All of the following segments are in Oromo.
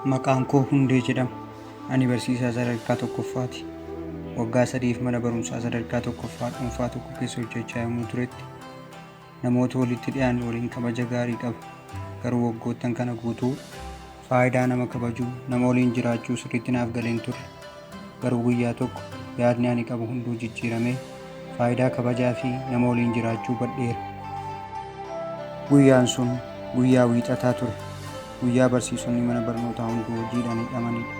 Maqaan koo Hundee jedhama. Ani barsiisaa sadarkaa tokkoffaati. Waggaa 3f mana barumsaa sadarkaa tokkoffaa dhuunfaa tokko keessa hojjechaa yommuu turetti namoota walitti dhiyaannu waliin kabaja gaarii qaba. Garuu waggoottan kana guutuu faayidaa nama kabajuu, nama waliin jiraachuu sirriitti naaf galee hin turre. Garuu guyyaa tokko yaadni ani qabu hunduu jijjiiramee faayidaa kabajaa fi nama waliin jiraachuu badheera. Guyyaan sun guyyaa wiixataa ture. Guyyaa barsiisonni mana barnootaa hunduu hojiidhaan hidhamanidha.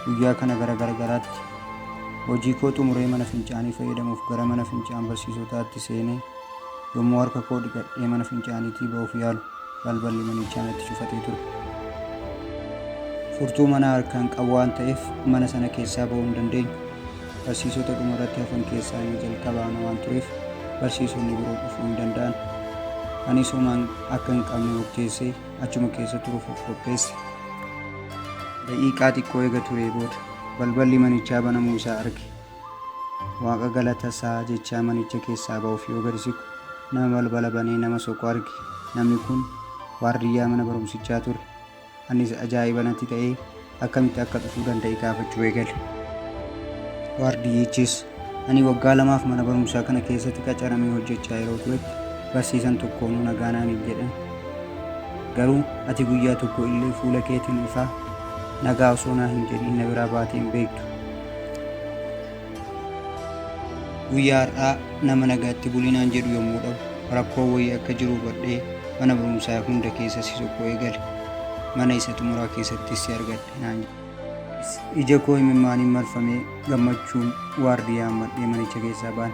Guyyaa kana gara garagaraatti hojii koo xumuree mana fincaanii fayyadamuuf gara mana fincaan barsiisotaatti seenee yommuu harka koo dhiqadhee mana fincaaniitii ba'uuf yaalu balballi manichaa natti cufatee ture. Furtuu mana harkaan qabu waan ta'eef mana sana keessaa ba'uu hin dandeenye. Barsiisota dhumarratti hafan keessaa yoo jalqabaa waan tureef barsiisonni biroo dhufuu hin danda'an. Anis homaan akka hin qabne murteessee achuma keessa turuuf of qopheesse. Daqiiqaa xiqqoo eega turee booda balballi manichaa banamuu isaa arge. Waaqa galata isaa jechaa manicha keessaa ba'uuf yoo gadi siqu nama balbala banee nama soqu arge. Namni kun waardiyyaa mana barumsichaa ture. Anis ajaa'iba natti ta'ee akkamitti akka dhufuu danda'e gaafachuu eegale. Waardiyyichis ani waggaa 2f mana barumsaa kana keessatti qacaramee hojjechaa yeroo turetti barsiisan tokkoonuu nagaa naaniif jedhan. Garuu ati guyyaa tokko illee fuula keetiin ifaa nagaa osoo naa hin jedhin na biraa baatee hin beektu. Guyyaa har'aa nama nagaatti bulinaan jedhu yommuu dhabu rakkoo wayii akka jiru hubadhee mana barumsaa hunda keessa si soquu eegale. Mana isa xumuraa keessattis si argadhe naan jedhe. Ija koo imimmaaniin marfamee gammachuun waardiyyaa hammadhee manicha keessaa baane.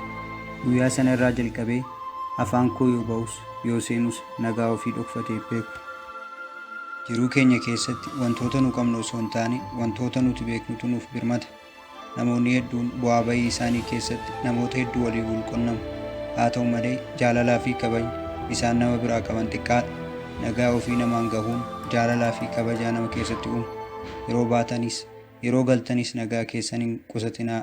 Guyyaa sana irraa jalqabee afaan koo yoo ba'us yoo seenus nagaa ofii dhokfatee beeku. Jiruu keenya keessatti wantoota nu qabnu osoo hin taane wantoota nuti beeknutu nuuf birmata. Namoonni hedduun bu'aa bahii isaanii keessatti namoota hedduu walii walqunnamu. Haa ta'u malee jaalalaa fi kabajni isaan nama biraa qaban xiqqaadha. Nagaa ofii namaan gahuun jaalalaa fi kabajaa nama keessatti uumu. Yeroo baatanis yeroo galtanis nagaa keessan hin qusatinaa.